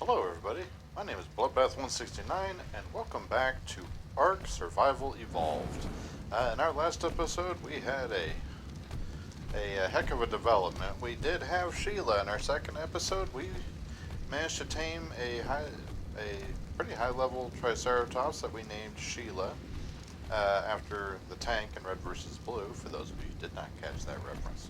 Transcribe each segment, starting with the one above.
Hello everybody, my name is Bloodbath169 and welcome back to Ark Survival Evolved. In our last episode we had a heck of a development. We did have Sheila in our second episode. We managed to tame a pretty high level Triceratops that we named Sheila after the tank in Red vs. Blue, for those of you who did not catch that reference.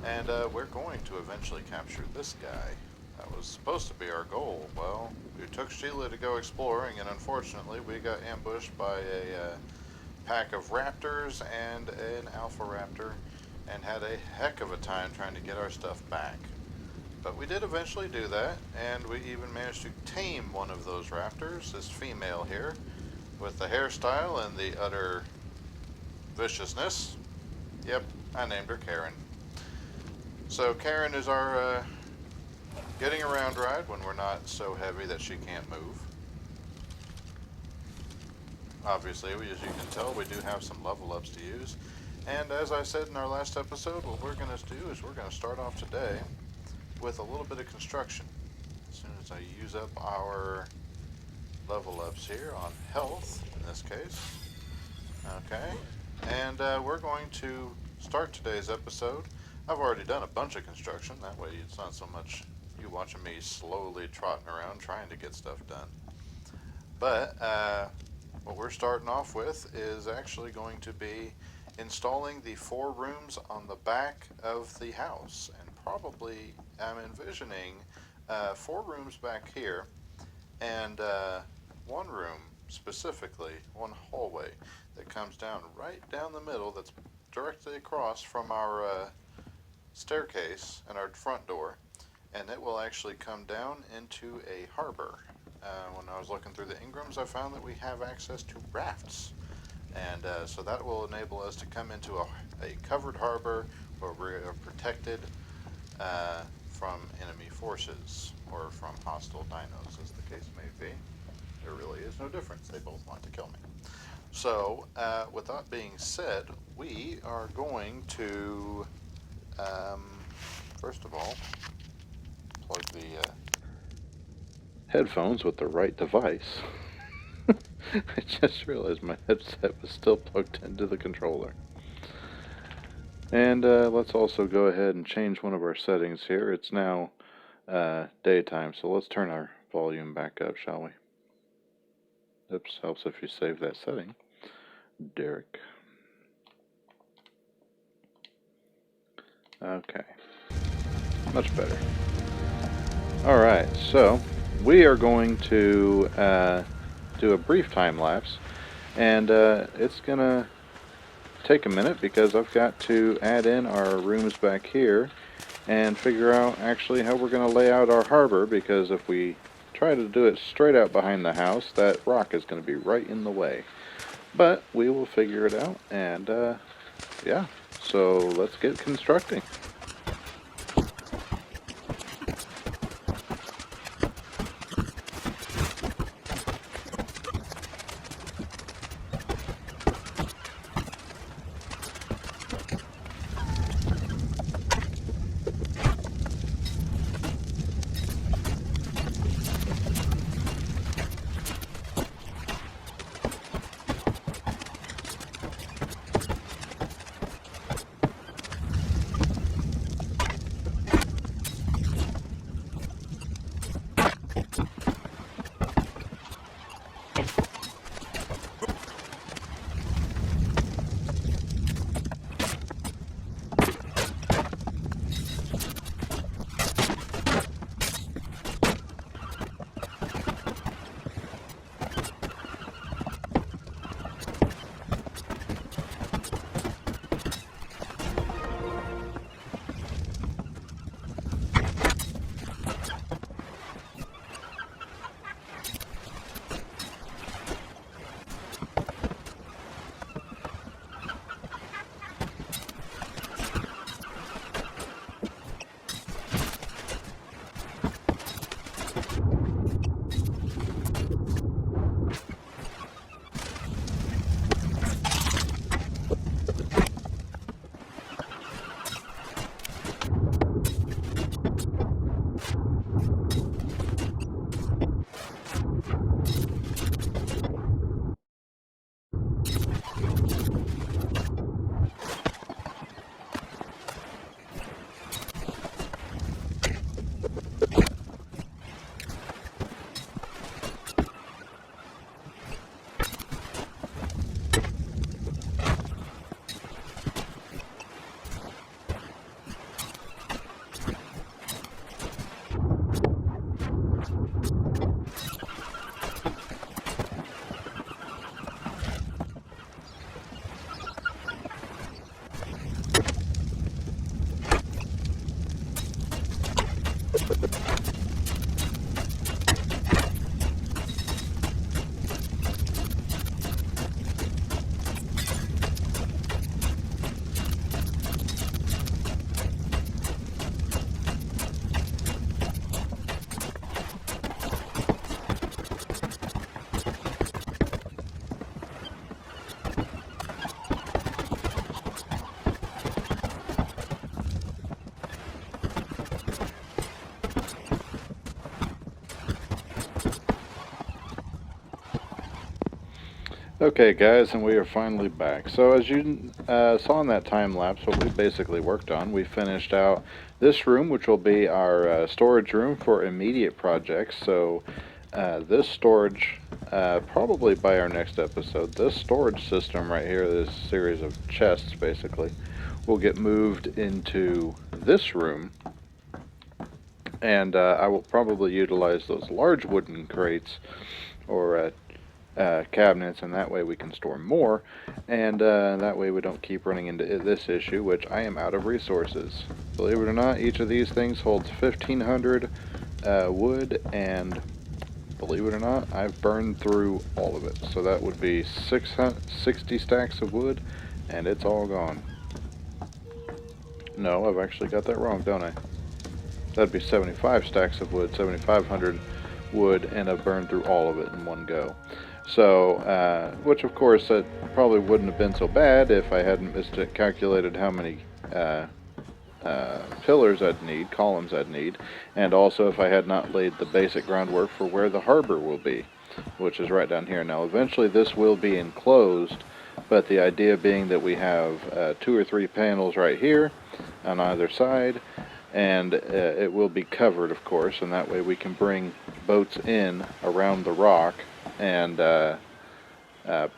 And we're going to eventually capture this guy. That was supposed to be our goal. Well, we took Sheila to go exploring, and unfortunately we got ambushed by a pack of raptors and an alpha raptor, and had a heck of a time trying to get our stuff back. But we did eventually do that, and we even managed to tame one of those raptors, this female here, with the hairstyle and the utter viciousness. Yep, I named her Karen. So Karen is our getting around ride when we're not so heavy that she can't move. Obviously, as you can tell, we do have some level ups to use. And as I said in our last episode, what we're going to do is we're going to start off today with a little bit of construction. As soon as I use up our level ups here on health, in this case. Okay. And we're going to start today's episode. I've already done a bunch of construction. That way it's not so much you watching me slowly trotting around trying to get stuff done. But what we're starting off with is actually going to be installing the 4 rooms on the back of the house. And probably I'm envisioning 4 rooms back here and 1 room specifically, 1 hallway that comes down right down the middle, that's directly across from our staircase and our front door, and it will actually come down into a harbor. When I was looking through the Ingrams, I found that we have access to rafts, and so that will enable us to come into a covered harbor where we are protected from enemy forces or from hostile dinos, as the case may be. There really is no difference. They both want to kill me. So with that being said, we are going to first of all plug the headphones with the right device. I just realized my headset was still plugged into the controller. And let's also go ahead and change one of our settings here. It's now daytime, so let's turn our volume back up, shall we? Oops, helps if you save that setting. Derek. Okay. Much better. Alright, so we are going to do a brief time lapse, and it's gonna take a minute because I've got to add in our rooms back here and figure out actually how we're gonna lay out our harbor, because if we try to do it straight out behind the house, that rock is gonna be right in the way. But we will figure it out, and yeah, so let's get constructing. Okay guys, and we are finally back. So as you saw in that time lapse, what we basically worked on, we finished out this room, which will be our storage room for immediate projects. So this storage, probably by our next episode, this storage system right here, this series of chests basically, will get moved into this room. And I will probably utilize those large wooden crates or cabinets, and that way we can store more, and that way we don't keep running into this issue, which I am out of resources. Believe it or not, each of these things holds 1,500 wood, and believe it or not, I've burned through all of it. So that would be 60 stacks of wood, and it's all gone. No, I've actually got that wrong, don't I? That'd be 75 stacks of wood, 7,500 wood, and I've burned through all of it in one go. So, which of course that probably wouldn't have been so bad if I hadn't miscalculated how many pillars I'd need, columns I'd need, and also if I had not laid the basic groundwork for where the harbor will be, which is right down here. Now eventually this will be enclosed, but the idea being that we have 2 or 3 panels right here on either side, and it will be covered, of course, and that way we can bring boats in around the rock, and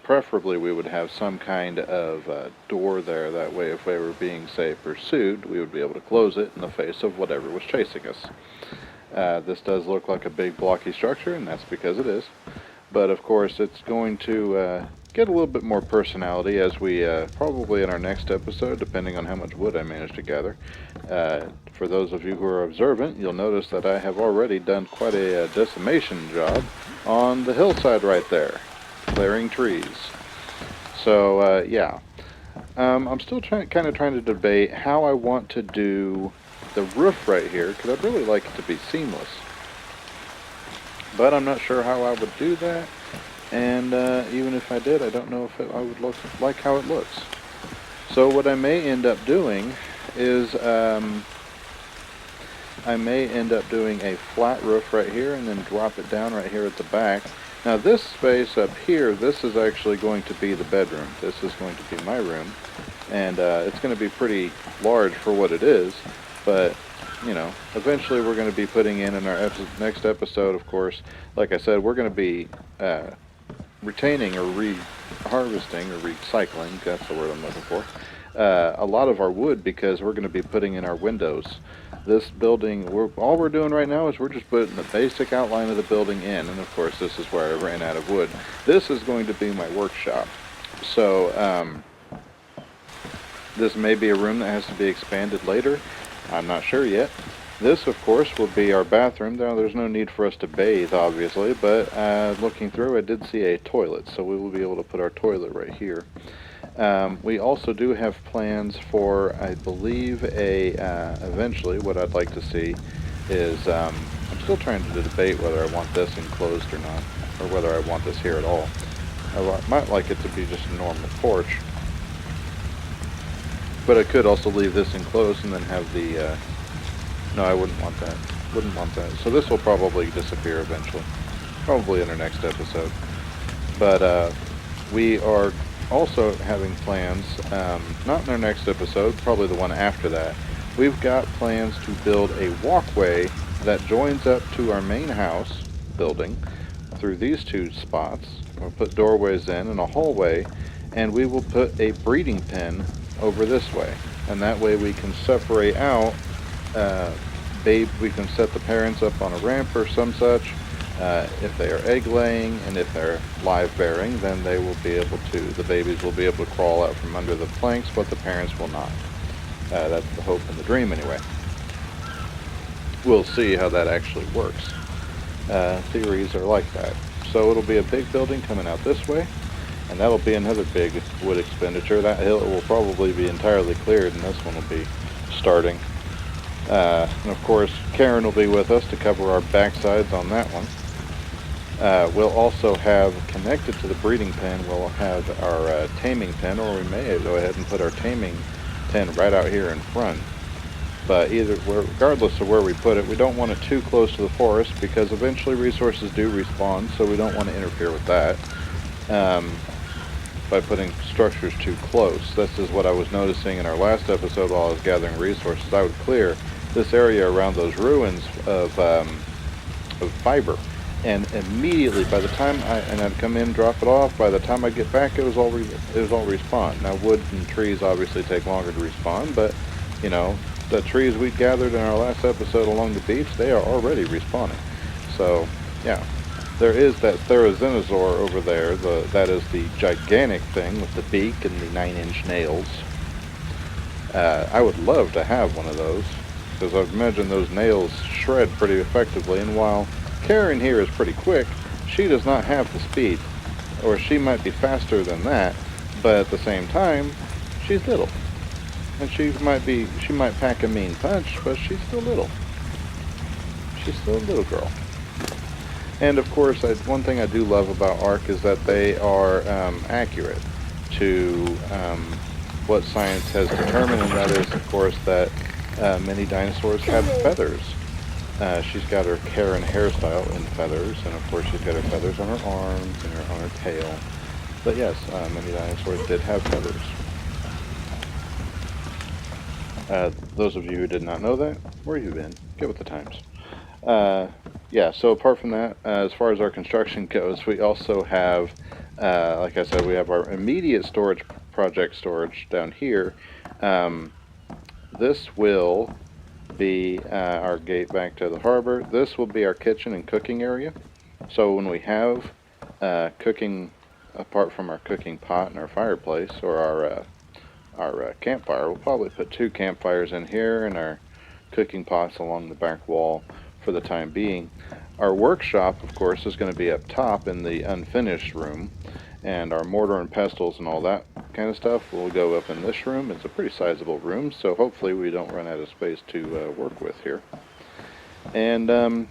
preferably we would have some kind of door there. That way if we were being, say, pursued, we would be able to close it in the face of whatever was chasing us. This does look like a big blocky structure, and that's because it is, but of course it's going to get a little bit more personality as we probably in our next episode, depending on how much wood I manage to gather. For those of you who are observant, you'll notice that I have already done quite a decimation job on the hillside right there, clearing trees. So yeah, I'm still kind of trying to debate how I want to do the roof right here, because I'd really like it to be seamless, but I'm not sure how I would do that. And even if I did, I don't know if I would look like how it looks. So what I may end up doing is I may end up doing a flat roof right here and then drop it down right here at the back. Now this space up here, this is actually going to be the bedroom. This is going to be my room, and it's going to be pretty large for what it is, but you know, eventually we're going to be putting in our next episode, of course. Like I said, we're going to be retaining or harvesting or recycling, that's the word I'm looking for, a lot of our wood, because we're going to be putting in our windows. This building, all we're doing right now is we're just putting the basic outline of the building in, and of course this is where I ran out of wood. This is going to be my workshop. So this may be a room that has to be expanded later. I'm not sure yet. This, of course, will be our bathroom. Now, there's no need for us to bathe, obviously, but looking through, I did see a toilet, so we will be able to put our toilet right here. We also do have plans for, I believe, eventually, what I'd like to see is, I'm still trying to debate whether I want this enclosed or not, or whether I want this here at all. I might like it to be just a normal porch, but I could also leave this enclosed and then have the, no, I wouldn't want that. Wouldn't want that. So this will probably disappear eventually, probably in our next episode. But we are also having plans, not in our next episode, probably the one after that. We've got plans to build a walkway that joins up to our main house building through these 2 spots. We'll put doorways in and a hallway, and we will put a breeding pen over this way, and that way we can separate out we can set the parents up on a ramp or some such. If they are egg laying, and if they're live bearing, then they will be able to, the babies will be able to crawl out from under the planks, but the parents will not. That's the hope and the dream anyway. we'll see how that actually works. Theories are like that. So it'll be a big building coming out this way, and that'll be another big wood expenditure. That hill will probably be entirely cleared, and this one will be starting. And of course, Karen will be with us to cover our backsides on that one. We'll also have, connected to the breeding pen, we'll have our taming pen, or we may go ahead and put our taming pen right out here in front. But regardless of where we put it, we don't want it too close to the forest, because eventually resources do respawn, so we don't want to interfere with that by putting structures too close. This is what I was noticing in our last episode while I was gathering resources. I would clear this area around those ruins of fiber, and immediately by the time I'd come in, drop it off, by the time I get back it was all respawned. Now wood and trees obviously take longer to respawn, but you know, the trees we gathered in our last episode along the beach, they are already respawning. So yeah, there is that Therizinosaur over there. That is the gigantic thing with the beak and the 9-inch nails. I would love to have one of those, because I imagine those nails shred pretty effectively, and while Karen here is pretty quick, she does not have the speed. Or she might be faster than that, but at the same time, she's little. And she might pack a mean punch, but she's still little. She's still a little girl. And of course, one thing I do love about ARK is that they are accurate to what science has determined, and that is, of course, that many dinosaurs have feathers. She's got her Karen hairstyle in feathers, and of course she's got her feathers on her arms and on her tail. But yes, many dinosaurs did have feathers. Those of you who did not know that, where have you been? Get with the times. Yeah, so apart from that, as far as our construction goes, we also have, like I said, we have our immediate project storage down here. This will be our gate back to the harbor. This will be our kitchen and cooking area. So when we have cooking, apart from our cooking pot and our fireplace, or our campfire, we'll probably put 2 campfires in here and our cooking pots along the back wall for the time being. Our workshop, of course, is going to be up top in the unfinished room, and our mortar and pestles and all that kind of stuff will go up in this room. It's a pretty sizable room, so hopefully we don't run out of space to work with here. And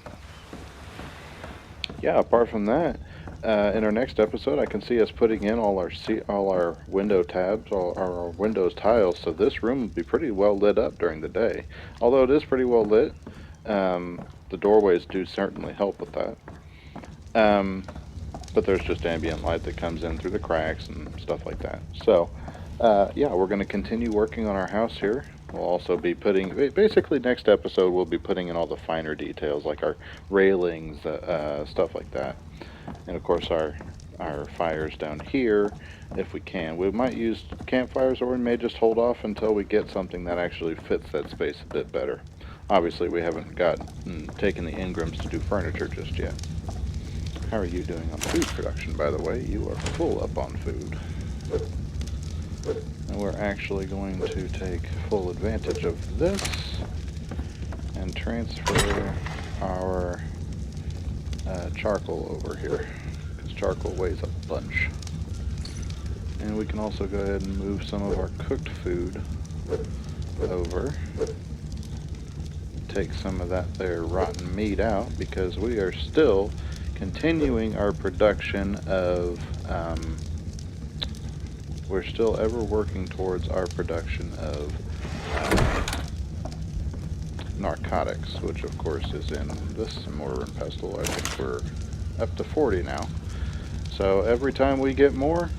yeah, apart from that, in our next episode, I can see us putting in all our window tabs, all our Windows tiles, so this room will be pretty well lit up during the day. Although it is pretty well lit, the doorways do certainly help with that. But there's just ambient light that comes in through the cracks and stuff like that. So, yeah, we're going to continue working on our house here. We'll also be putting, basically next episode, we'll be putting in all the finer details, like our railings, stuff like that. And of course our fires down here, if we can. We might use campfires, or we may just hold off until we get something that actually fits that space a bit better. Obviously we haven't taken the Ingrams to do furniture just yet. How are you doing on food production, by the way? You are full up on food. And we're actually going to take full advantage of this and transfer our charcoal over here, because charcoal weighs a bunch. And we can also go ahead and move some of our cooked food over. Take some of that there rotten meat out, because we are still continuing our production of we're still ever working towards our production of narcotics, which of course is in this mortar and pestle. I think we're up to 40 now. So every time we get more,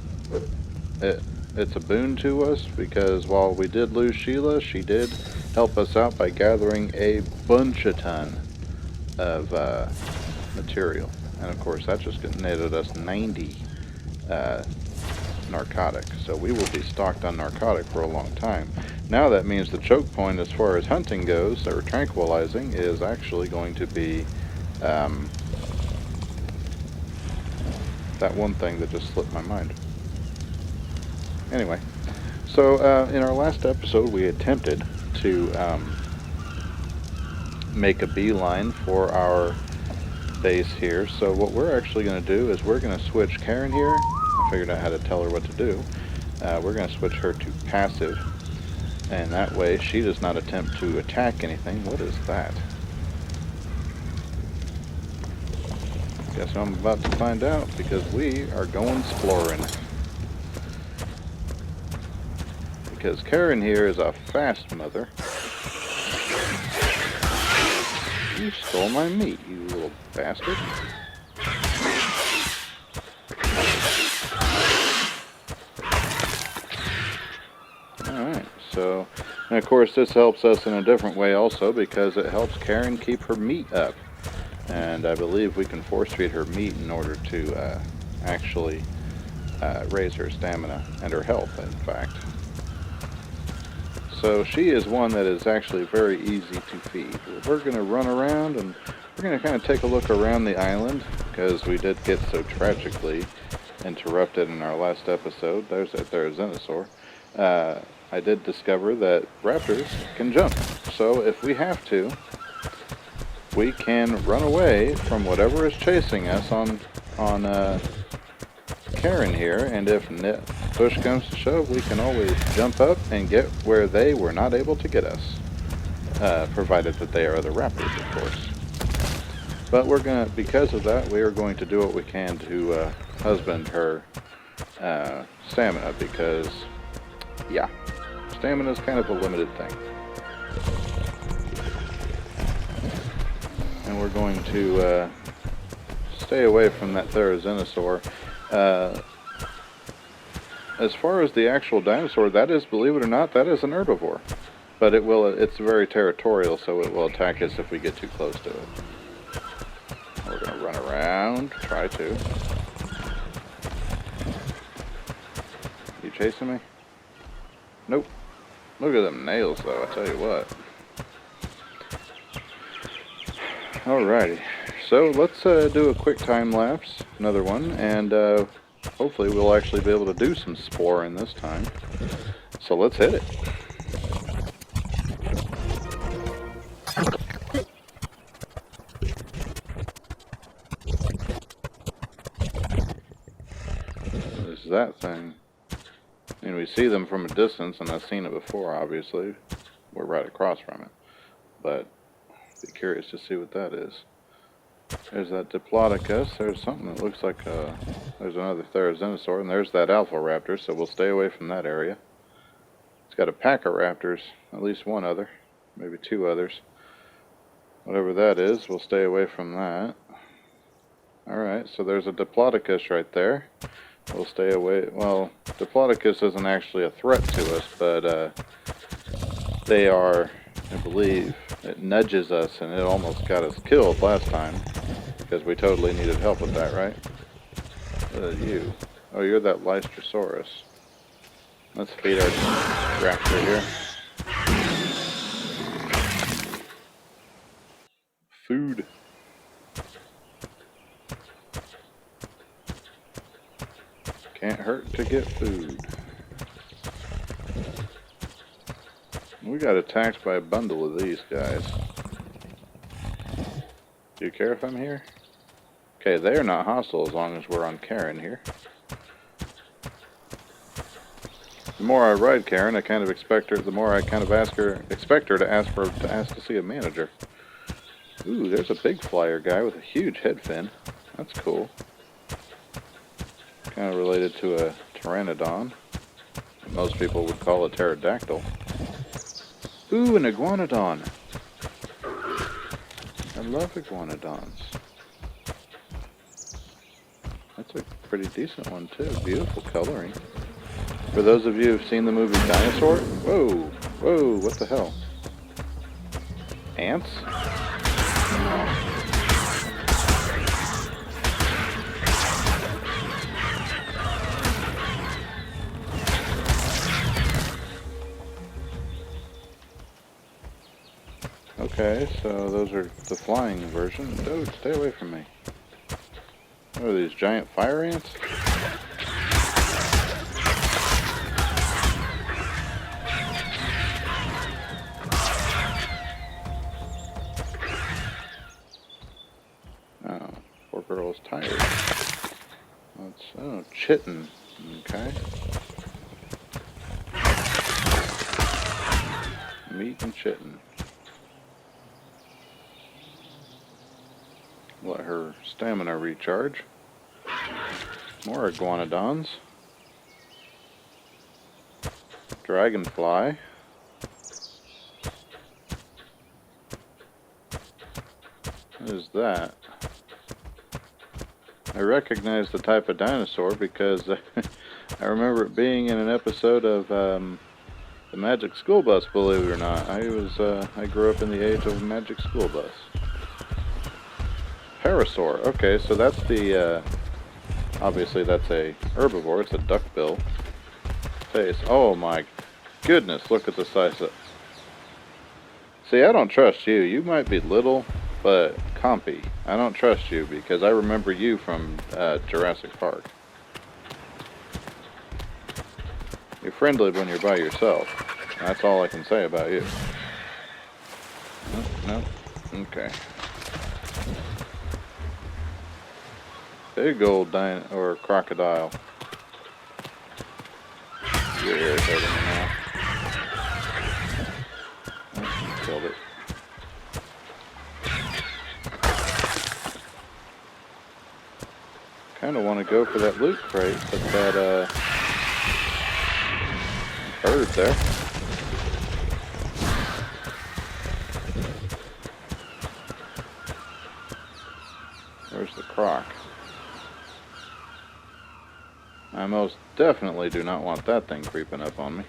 it's a boon to us, because while we did lose Sheila, she did help us out by gathering a bunch of ton of material. And of course that just netted us 90 narcotic, so we will be stocked on narcotic for a long time. Now that means the choke point as far as hunting goes, or tranquilizing, is actually going to be that one thing that just slipped my mind. Anyway, so in our last episode we attempted to make a beeline for our base here. So what we're actually going to do is we're going to switch Karen here. I figured out how to tell her what to do. We're going to switch her to passive, and that way she does not attempt to attack anything. What is that? Guess I'm about to find out, because we are going Splorin. Because Karen here is a fast mother. You stole my meat, you little bastard. Alright, so, and of course this helps us in a different way also, because it helps Karen keep her meat up. And I believe we can force feed her meat in order to actually raise her stamina and her health, in fact. So she is one that is actually very easy to feed. We're going to run around and we're going to kind of take a look around the island, because we did get so tragically interrupted in our last episode. There's that Therizinosaur. I did discover that raptors can jump. So if we have to, we can run away from whatever is chasing us on Karen here, and if push comes to shove, we can always jump up and get where they were not able to get us, provided that they are the raptors, of course. But we're gonna, because of that, we are going to do what we can to husband her stamina, because, yeah, stamina is kind of a limited thing. And we're going to stay away from that Therizinosaur. As far as the actual dinosaur, that is, believe it or not, that is an herbivore. But it's very territorial, so it will attack us if we get too close to it. We're going to run around, try to. You chasing me? Nope. Look at them nails, though, I tell you what. Alrighty, so let's do a quick time lapse, another one, and hopefully we'll actually be able to do some Splorin this time. So let's hit it. What is that thing? I mean, we see them from a distance, and I've seen it before, obviously. We're right across from it, but be curious to see what that is. There's that Diplodocus. There's something that looks like there's another Therizinosaur, and there's that Alpha Raptor, so we'll stay away from that area. It's got a pack of raptors, at least one other, maybe two others. Whatever that is, we'll stay away from that. Alright, so there's a Diplodocus right there. We'll stay away. Well, Diplodocus isn't actually a threat to us, but they are, I believe, it nudges us, and it almost got us killed last time, because we totally needed help with that, right? What are you? Oh, you're that Lystrosaurus. Let's feed our raptor here. Food. Can't hurt to get food. We got attacked by a bundle of these guys. Do you care if I'm here? Okay, they are not hostile as long as we're on Karen here. The more I ride Karen, I kind of expect her. The more I kind of expect her to ask to see a manager. Ooh, there's a big flyer guy with a huge head fin. That's cool. Kind of related to a pteranodon. Most people would call a pterodactyl. Ooh, an iguanodon. I love iguanodons. That's a pretty decent one too. Beautiful coloring. For those of you who've seen the movie Dinosaur, whoa, whoa, what the hell? Ants? Okay, so those are the flying version. Dude, stay away from me. What are these, giant fire ants? girl is tired. That's, oh, chitin. Okay. Meat and chitin. Let her stamina recharge. More iguanodons. Dragonfly. What is that? I recognize the type of dinosaur because I remember it being in an episode of the Magic School Bus, believe it or not. I grew up in the age of a Magic School Bus. Parasaur. Okay, so that's the, obviously that's a herbivore. It's a duckbill face. Oh my goodness, look at the size of it. See, I don't trust you. You might be little, but compy. I don't trust you because I remember you from Jurassic Park. You're friendly when you're by yourself. That's all I can say about you. No. Okay. Big old crocodile. You're irritating me now. Oh, killed it. Kind of want to go for that loot crate, but that bird there. Where's the croc? I most definitely do not want that thing creeping up on me.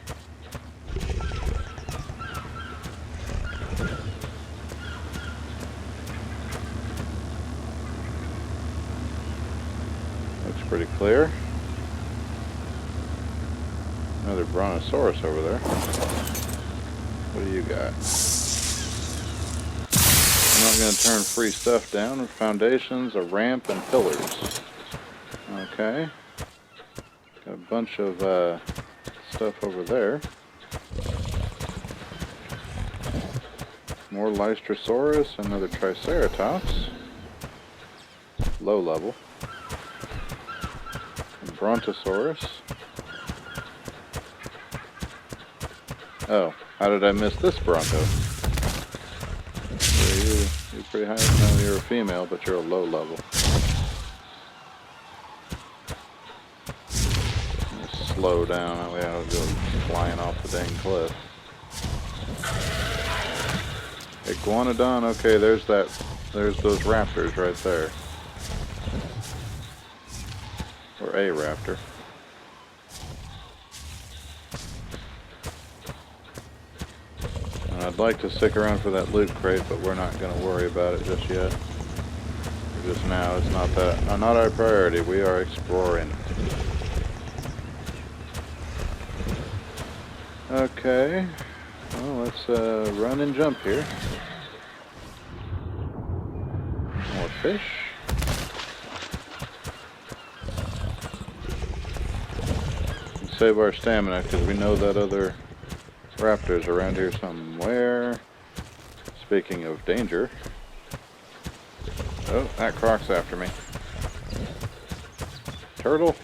Looks pretty clear. Another brontosaurus over there. What do you got? I'm not going to turn free stuff down. Foundations, a ramp, and pillars. Okay. Got a bunch of stuff over there. More Lystrosaurus, another Triceratops. Low level. A Brontosaurus. Oh, how did I miss this Bronto? You're pretty high. No, you're a female, but you're a low level. Slow down, that way I don't go flying off the dang cliff. Iguanodon, okay, there's those raptors right there. Or a raptor. And I'd like to stick around for that loot crate, but we're not going to worry about it just yet. Just now, it's not our priority. We are exploring. Okay, well, let's run and jump here. More fish. And save our stamina because we know that other raptor's around here somewhere. Speaking of danger. Oh, that croc's after me. Turtle.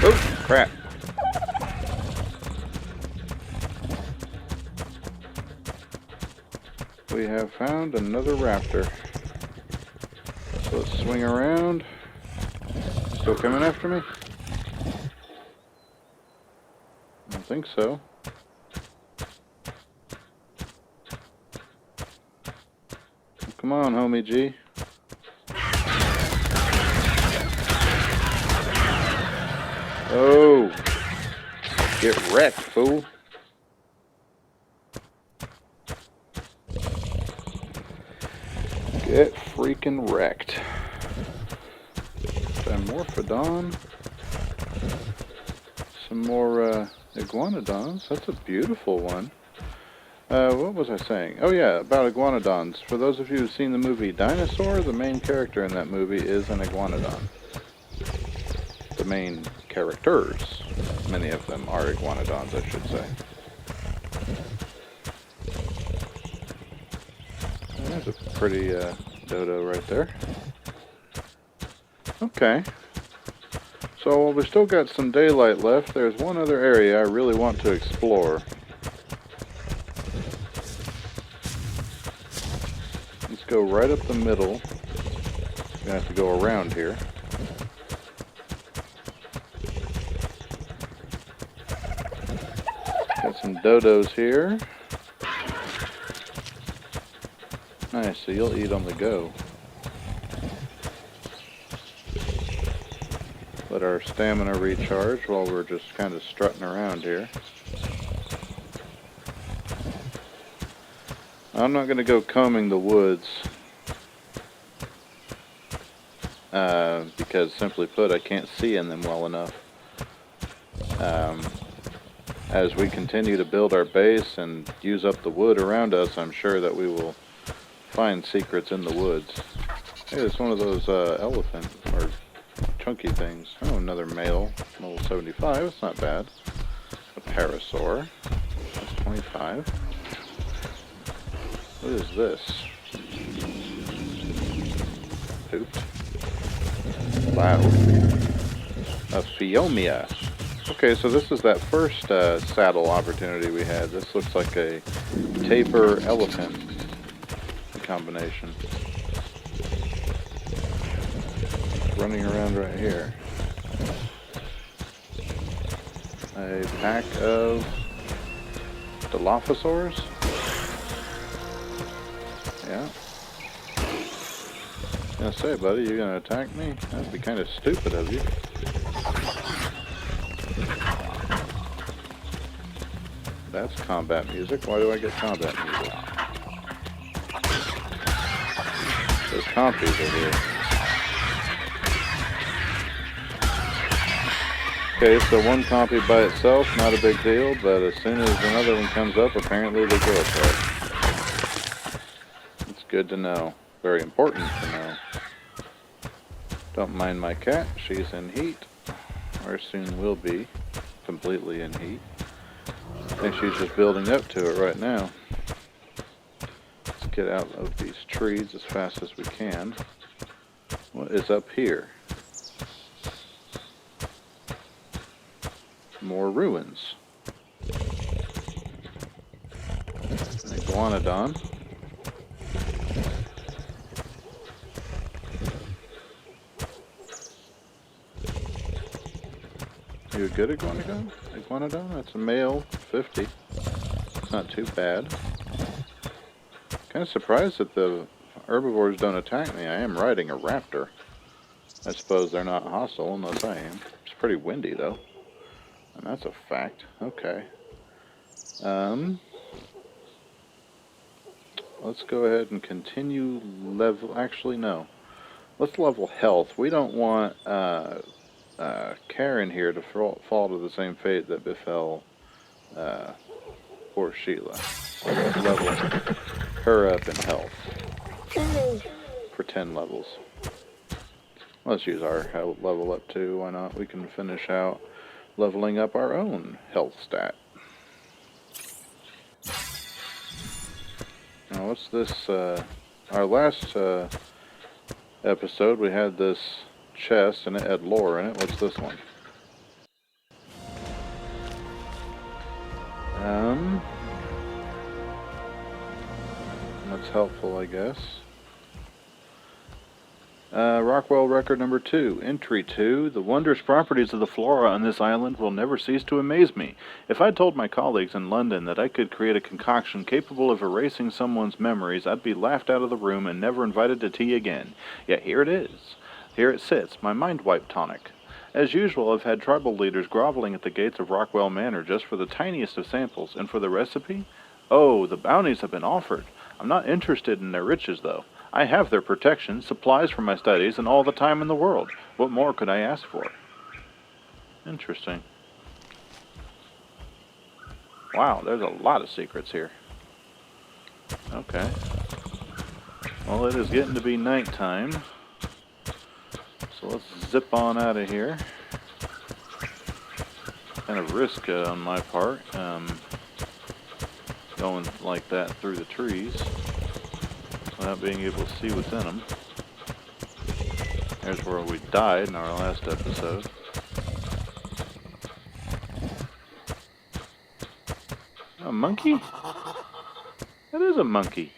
Oh, crap. We have found another raptor. So let's swing around. Still coming after me? I don't think so. Come on, homie G. Oh, get wrecked, fool. Get freaking wrecked. Dimorphodon. Some more iguanodons. That's a beautiful one. What was I saying? Oh yeah, about iguanodons. For those of you who've seen the movie Dinosaur, the main character in that movie is an iguanodon. The main characters. Many of them are iguanodons, I should say. pretty dodo right there. Okay. So we've still got some daylight left. There's one other area I really want to explore. Let's go right up the middle. Gonna have to go around here. Got some dodos here. Nice, so you'll eat on the go. Let our stamina recharge while we're just kind of strutting around here. I'm not going to go combing the woods because, simply put, I can't see in them well enough. As we continue to build our base and use up the wood around us, I'm sure that we will find secrets in the woods. Hey, it's one of those elephant or chunky things. Oh, another male, level 75. It's not bad. A parasaur. That's 25. What is this? Pooped. Wow. A Phiomia. Okay, so this is that first saddle opportunity we had. This looks like a tapir elephant combination. Running around right here. A pack of Dilophosaurs. Yeah. I was gonna say, buddy, you gonna attack me? That'd be kind of stupid of you. That's combat music. Why do I get combat music? Those compies are here. Okay, so one compy by itself, not a big deal, but as soon as another one comes up, apparently they go apart. It's good to know. Very important to know. Don't mind my cat. She's in heat. Or soon will be. Completely in heat. I think she's just building up to it right now. Let's get out of these trees as fast as we can. What is up here? More ruins. An iguanodon. You a good iguanodon? Iguanodon? That's a male, 50. It's not too bad. Kind of surprised that the herbivores don't attack me. I am riding a raptor. I suppose they're not hostile unless I am. It's pretty windy though. And that's a fact. Okay. Let's go ahead and continue level. Actually, no. Let's level health. We don't want Karen here to fall to the same fate that befell poor Sheila. So let's level her up in health for 10 levels. Let's use our level up too. Why not? We can finish out leveling up our own health stat. Now what's this? Our last episode we had this chest and it had lore in it. What's this one? That's helpful, I guess. Rockwell record number 2. Entry 2. The wondrous properties of the flora on this island will never cease to amaze me. If I'd told my colleagues in London that I could create a concoction capable of erasing someone's memories, I'd be laughed out of the room and never invited to tea again. Yet here it is. Here it sits, my mind wipe tonic. As usual, I've had tribal leaders groveling at the gates of Rockwell Manor just for the tiniest of samples, and for the recipe? Oh, the bounties have been offered. I'm not interested in their riches, though. I have their protection, supplies for my studies, and all the time in the world. What more could I ask for? Interesting. Wow, there's a lot of secrets here. Okay. Well, it is getting to be nighttime. So let's zip on out of here. Kind of risk on my part. Going like that through the trees. without being able to see what's in them. There's where we died in our last episode. A monkey? That is a monkey.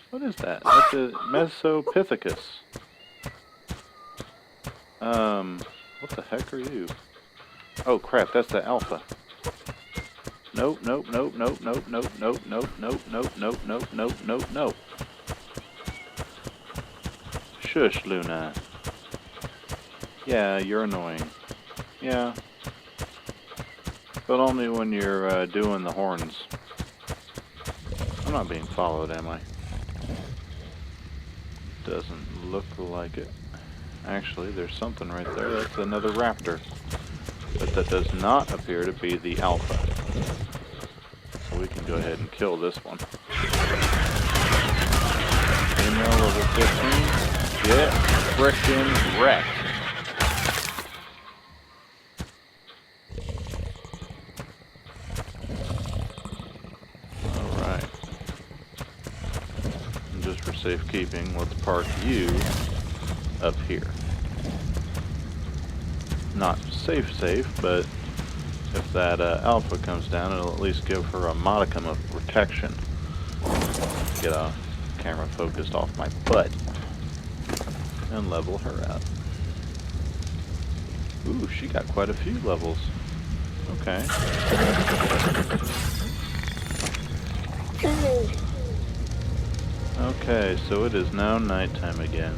What is that? That's a Mesopithecus. What the heck are you? Oh crap, that's the alpha. Nope, nope, nope, nope, nope, nope, nope, nope, nope, nope, nope, nope, nope, nope, nope. Shush, Luna. Yeah, you're annoying. Yeah. But only when you're doing the horns. I'm not being followed, am I? Doesn't look like it. Actually, there's something right there. That's another raptor. But that does not appear to be the alpha. So we can go ahead and kill this one. Female level 15. Get frickin' wrecked. Alright. And just for safekeeping, let's park you up here. Not safe, but if that alpha comes down, it'll at least give her a modicum of protection. Get a camera focused off my butt and level her out. Ooh, she got quite a few levels. Okay. Okay, so it is now nighttime again.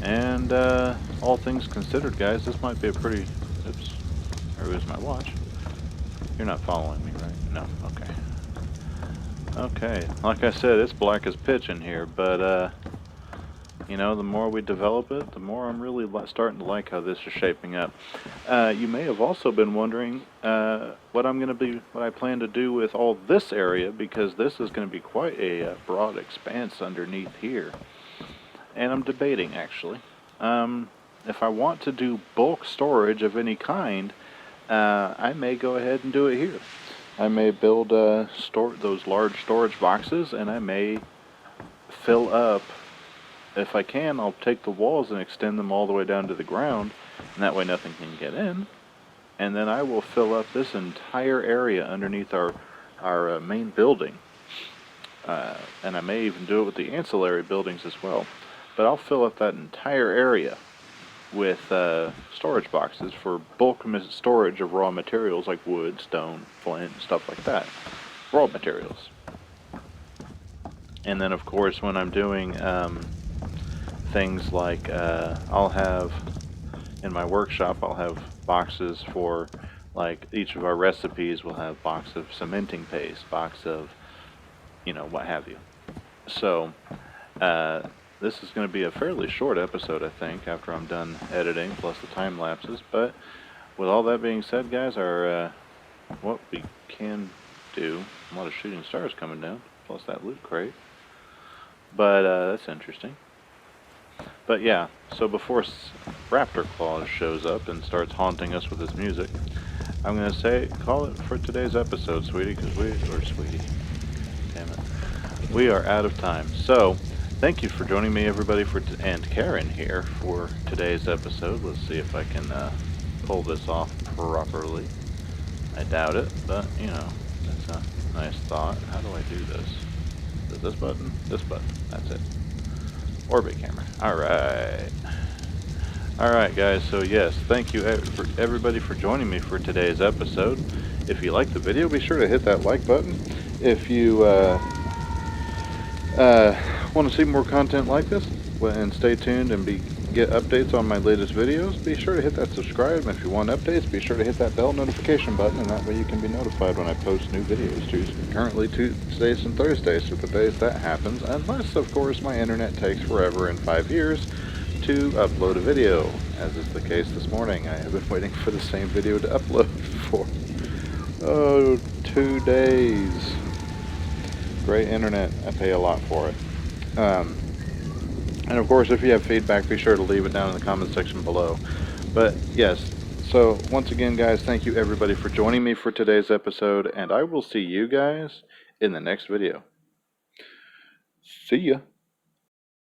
And all things considered, guys, this might be a pretty... Oops. There goes my watch. You're not following me, right? No. Okay. Okay. Like I said, it's black as pitch in here, but, you know, the more we develop it, the more I'm really starting to like how this is shaping up. You may have also been wondering what I plan to do with all this area, because this is going to be quite a broad expanse underneath here. And I'm debating, actually. If I want to do bulk storage of any kind, I may go ahead and do it here. I may build those large storage boxes, and I may fill up. If I can, I'll take the walls and extend them all the way down to the ground, and that way nothing can get in. And then I will fill up this entire area underneath our main building. And I may even do it with the ancillary buildings as well. But I'll fill up that entire area with storage boxes for bulk storage of raw materials like wood, stone, flint, stuff like that. Raw materials. And then, of course, when I'm doing things like I'll have in my workshop, I'll have boxes for, like, each of our recipes will have box of cementing paste, box of, you know, what have you. So this is going to be a fairly short episode, I think, after I'm done editing, plus the time lapses. But with all that being said, guys, our what we can do, a lot of shooting stars coming down, plus that loot crate. But that's interesting. But yeah, so before Raptor Claus shows up and starts haunting us with his music, I'm going to call it for today's episode, sweetie, sweetie, damn it, we are out of time. So, thank you for joining me, everybody, and Karen here for today's episode. Let's see if I can pull this off properly. I doubt it, but, you know, that's a nice thought. How do I do this? Is it this button? This button. That's it. Orbit camera. Alright. Alright, guys, so yes, thank you for everybody for joining me for today's episode. If you liked the video, be sure to hit that like button. If you want to see more content like this, and stay tuned and get updates on my latest videos, be sure to hit that subscribe. And if you want updates, be sure to hit that bell notification button, and that way you can be notified when I post new videos. Currently Tuesdays and Thursdays are the days that happens, unless, of course, my internet takes forever in 5 years to upload a video, as is the case this morning. I have been waiting for the same video to upload for 2 days. Great internet. I pay a lot for it. And of course, if you have feedback, be sure to leave it down in the comment section below. But yes, so once again, guys, thank you everybody for joining me for today's episode, and I will see you guys in the next video. See ya.